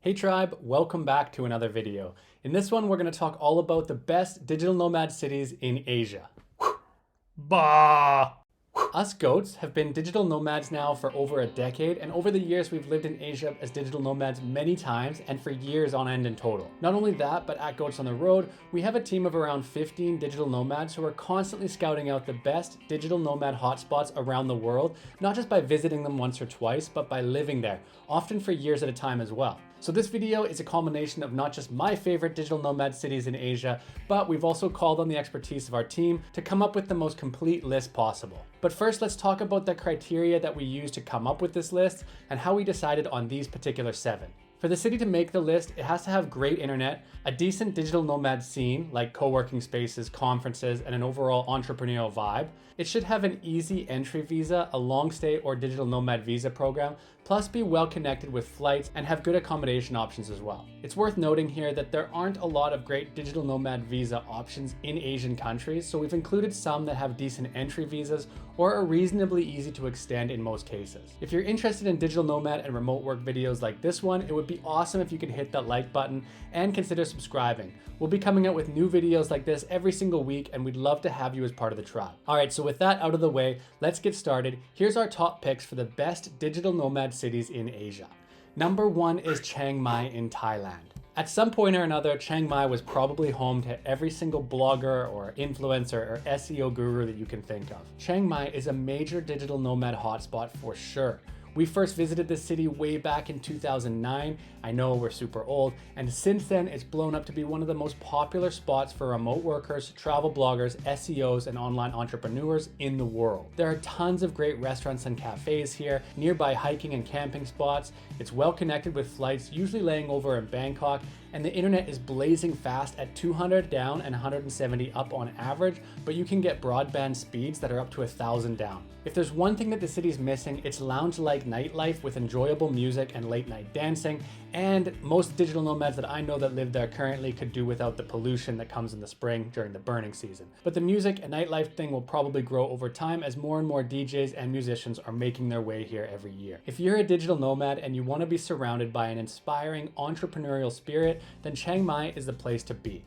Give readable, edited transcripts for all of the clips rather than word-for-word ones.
Hey tribe, welcome back to another video. In this one, we're going to talk all about the best digital nomad cities in Asia. Bah! Us goats have been digital nomads now for over a decade, and over the years we've lived in Asia as digital nomads many times and for years on end in total. Not only that, but at Goats on the Road, we have a team of around 15 digital nomads who are constantly scouting out the best digital nomad hotspots around the world, not just by visiting them once or twice, but by living there, often for years at a time as well. So this video is a culmination of not just my favorite digital nomad cities in Asia, but we've also called on the expertise of our team to come up with the most complete list possible. But first, let's talk about the criteria that we used to come up with this list and how we decided on these particular 7. For the city to make the list, it has to have great internet, a decent digital nomad scene like co-working spaces, conferences, and an overall entrepreneurial vibe. It should have an easy entry visa, a long stay or digital nomad visa program, plus be well connected with flights and have good accommodation options as well. It's worth noting here that there aren't a lot of great digital nomad visa options in Asian countries, so we've included some that have decent entry visas or are reasonably easy to extend in most cases. If you're interested in digital nomad and remote work videos like this one, it would be awesome if you could hit that like button and consider subscribing. We'll be coming out with new videos like this every single week, and we'd love to have you as part of the tribe. All right, so with that out of the way, let's get started. Here's our top picks for the best digital nomad cities in Asia. Number 1 is Chiang Mai in Thailand. At some point or another, Chiang Mai was probably home to every single blogger or influencer or SEO guru that you can think of. Chiang Mai is a major digital nomad hotspot for sure. We first visited this city way back in 2009. I know we're super old, and since then it's blown up to be one of the most popular spots for remote workers, travel bloggers, SEOs, and online entrepreneurs in the world. There are tons of great restaurants and cafes here, nearby hiking and camping spots. It's well connected with flights, usually laying over in Bangkok, and the internet is blazing fast at 200 down and 170 up on average, but you can get broadband speeds that are up to 1,000 down. If there's one thing that the city's missing, it's lounge-like nightlife with enjoyable music and late-night dancing, and most digital nomads that I know that live there currently could do without the pollution that comes in the spring during the burning season. But the music and nightlife thing will probably grow over time as more and more DJs and musicians are making their way here every year. If you're a digital nomad and you want to be surrounded by an inspiring entrepreneurial spirit, then Chiang Mai is the place to be.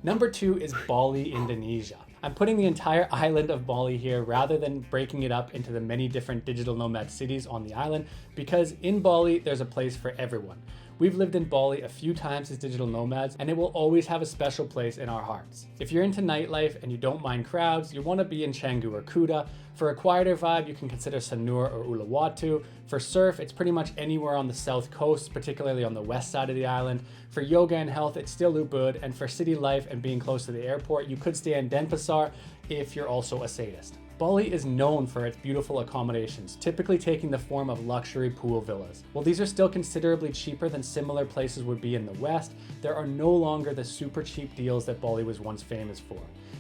Number 2 is Bali, Indonesia. I'm putting the entire island of Bali here rather than breaking it up into the many different digital nomad cities on the island, because in Bali, there's a place for everyone. We've lived in Bali a few times as digital nomads, and it will always have a special place in our hearts. If you're into nightlife and you don't mind crowds, you want to be in Canggu or Kuta. For a quieter vibe, you can consider Sanur or Uluwatu. For surf, it's pretty much anywhere on the south coast, particularly on the west side of the island. For yoga and health, it's still Ubud, and for city life and being close to the airport, you could stay in Denpasar if you're also a sadist. Bali is known for its beautiful accommodations, typically taking the form of luxury pool villas. While these are still considerably cheaper than similar places would be in the West, there are no longer the super cheap deals that Bali was once famous for.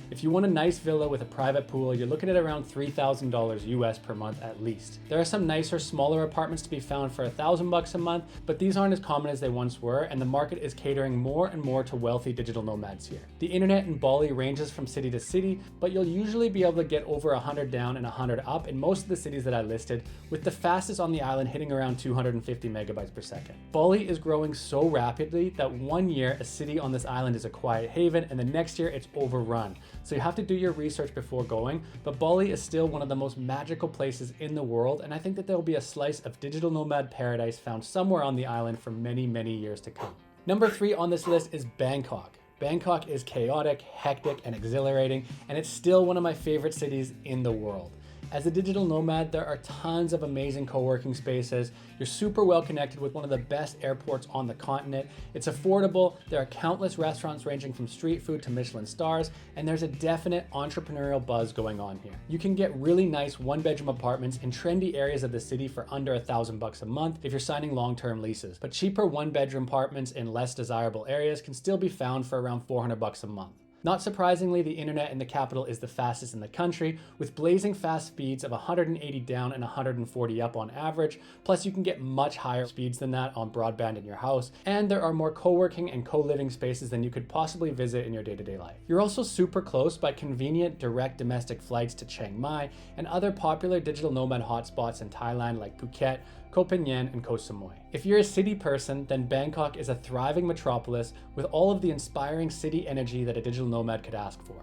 If you want a nice villa with a private pool, you're looking at around $3,000 US per month at least. There are some nicer, smaller apartments to be found for $1,000 a month, but these aren't as common as they once were, and the market is catering more and more to wealthy digital nomads here. The internet in Bali ranges from city to city, but you'll usually be able to get over 100 down and 100 up in most of the cities that I listed, with the fastest on the island hitting around 250 megabytes per second. Bali is growing so rapidly that one year a city on this island is a quiet haven, and the next year it's overrun. So you have to do your research before going, but Bali is still one of the most magical places in the world, and I think that there will be a slice of digital nomad paradise found somewhere on the island for many, many years to come. Number 3 on this list is Bangkok. Bangkok is chaotic, hectic, and exhilarating, and it's still one of my favorite cities in the world. As a digital nomad, there are tons of amazing co-working spaces. You're super well connected with one of the best airports on the continent. It's affordable. There are countless restaurants ranging from street food to Michelin stars, and there's a definite entrepreneurial buzz going on here. You can get really nice one-bedroom apartments in trendy areas of the city for under $1,000 a month if you're signing long-term leases. But cheaper one-bedroom apartments in less desirable areas can still be found for around $400 a month. Not surprisingly, the internet in the capital is the fastest in the country, with blazing fast speeds of 180 down and 140 up on average, plus you can get much higher speeds than that on broadband in your house, and there are more co-working and co-living spaces than you could possibly visit in your day-to-day life. You're also super close by convenient direct domestic flights to Chiang Mai and other popular digital nomad hotspots in Thailand like Phuket, Koh Phangan, and Koh Samui. If you're a city person, then Bangkok is a thriving metropolis with all of the inspiring city energy that a digital nomad could ask for.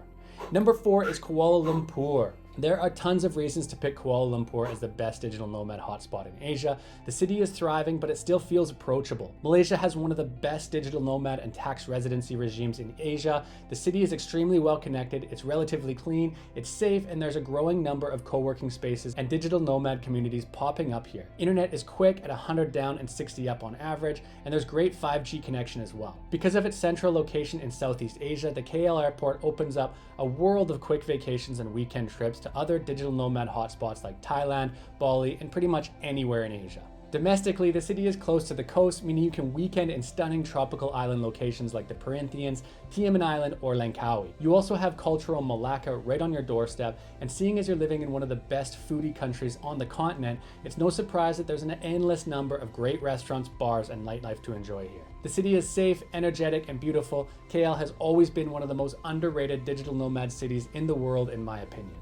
Number 4 is Kuala Lumpur. There are tons of reasons to pick Kuala Lumpur as the best digital nomad hotspot in Asia. The city is thriving, but it still feels approachable. Malaysia has one of the best digital nomad and tax residency regimes in Asia. The city is extremely well connected, it's relatively clean, it's safe, and there's a growing number of co-working spaces and digital nomad communities popping up here. Internet is quick at 100 down and 60 up on average, and there's great 5G connection as well. Because of its central location in Southeast Asia, the KL airport opens up a world of quick vacations and weekend trips to other digital nomad hotspots like Thailand, Bali, and pretty much anywhere in Asia. Domestically, the city is close to the coast, meaning you can weekend in stunning tropical island locations like the Perhentians, Tioman Island, or Langkawi. You also have cultural Malacca right on your doorstep, and seeing as you're living in one of the best foodie countries on the continent, it's no surprise that there's an endless number of great restaurants, bars, and nightlife to enjoy here. The city is safe, energetic, and beautiful. KL has always been one of the most underrated digital nomad cities in the world, in my opinion.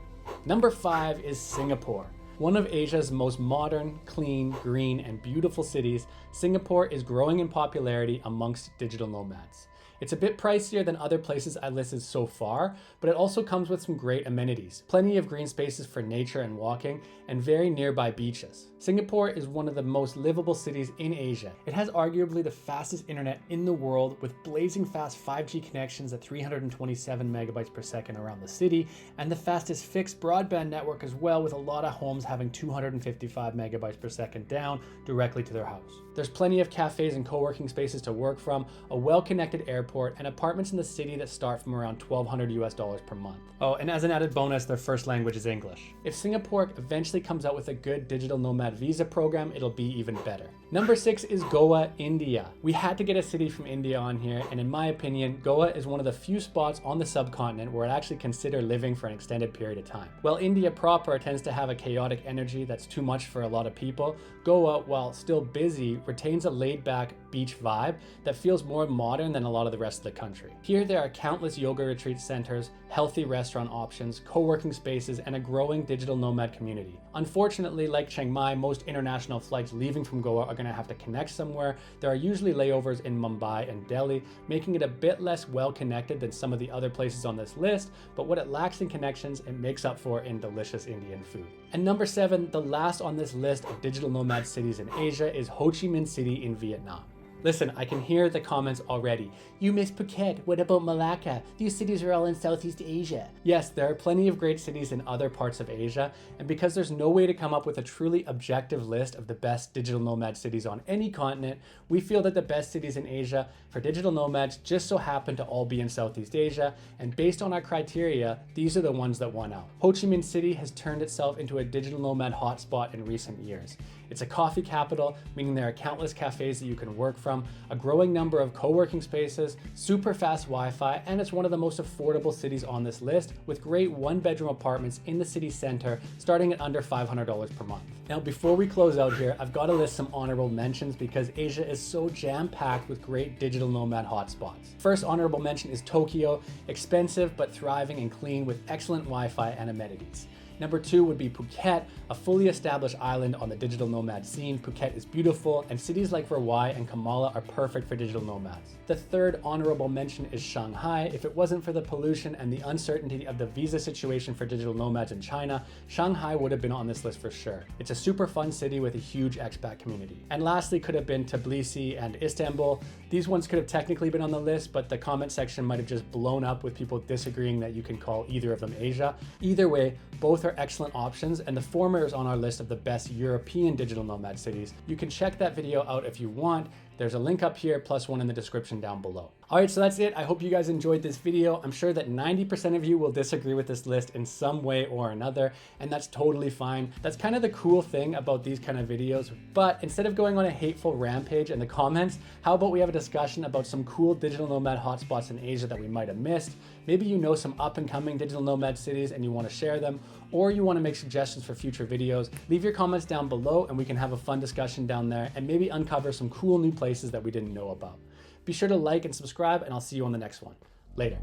Number 5 is Singapore. One of Asia's most modern, clean, green, and beautiful cities, Singapore is growing in popularity amongst digital nomads. It's a bit pricier than other places I listed so far, but it also comes with some great amenities, plenty of green spaces for nature and walking, and very nearby beaches. Singapore is one of the most livable cities in Asia. It has arguably the fastest internet in the world, with blazing fast 5G connections at 327 megabytes per second around the city, and the fastest fixed broadband network as well, with a lot of homes having 255 megabytes per second down directly to their house. There's plenty of cafes and co-working spaces to work from, a well-connected airport, and apartments in the city that start from around $1,200 per month. Oh, and as an added bonus, their first language is English. If Singapore eventually comes out with a good digital nomad visa program, it'll be even better. Number 6 is Goa, India. We had to get a city from India on here, and in my opinion, Goa is one of the few spots on the subcontinent where I'd actually consider living for an extended period of time. While India proper tends to have a chaotic energy that's too much for a lot of people, Goa, while still busy, retains a laid-back beach vibe that feels more modern than a lot of the rest of the country. Here there are countless yoga retreat centers, healthy restaurant options, co-working spaces, and a growing digital nomad community. Unfortunately, like Chiang Mai, most international flights leaving from Goa are going to have to connect somewhere. There are usually layovers in Mumbai and Delhi, making it a bit less well-connected than some of the other places on this list, but what it lacks in connections, it makes up for in delicious Indian food. And number 7, the last on this list of digital nomad cities in Asia, is Ho Chi Minh City in Vietnam. Listen, I can hear the comments already. You miss Phuket, what about Malacca? These cities are all in Southeast Asia. Yes, there are plenty of great cities in other parts of Asia, and because there's no way to come up with a truly objective list of the best digital nomad cities on any continent, we feel that the best cities in Asia for digital nomads just so happen to all be in Southeast Asia, and based on our criteria, these are the ones that won out. Ho Chi Minh City has turned itself into a digital nomad hotspot in recent years. It's a coffee capital, meaning there are countless cafes that you can work from, a growing number of co-working spaces, super fast Wi-Fi, and it's one of the most affordable cities on this list, with great one-bedroom apartments in the city center starting at under $500 per month. Now, before we close out here, I've got to list some honorable mentions because Asia is so jam-packed with great digital nomad hotspots. First honorable mention is Tokyo, expensive but thriving and clean with excellent Wi-Fi and amenities. Number 2 would be Phuket, a fully established island on the digital nomad scene. Phuket is beautiful, and cities like Rawai and Kamala are perfect for digital nomads. The third honorable mention is Shanghai. If it wasn't for the pollution and the uncertainty of the visa situation for digital nomads in China, Shanghai would have been on this list for sure. It's a super fun city with a huge expat community. And lastly could have been Tbilisi and Istanbul. These ones could have technically been on the list, but the comment section might have just blown up with people disagreeing that you can call either of them Asia. Either way, both are excellent options, and the former is on our list of the best European digital nomad cities. You can check that video out if you want. There's a link up here, plus one in the description down below. All right, so that's it. I hope you guys enjoyed this video. I'm sure that 90% of you will disagree with this list in some way or another, and that's totally fine. That's kind of the cool thing about these kind of videos. But instead of going on a hateful rampage in the comments, how about we have a discussion about some cool digital nomad hotspots in Asia that we might have missed? Maybe you know some up and coming digital nomad cities and you want to share them, or you want to make suggestions for future videos. Leave your comments down below and we can have a fun discussion down there and maybe uncover some cool new places that we didn't know about. Be sure to like and subscribe, and I'll see you on the next one. Later.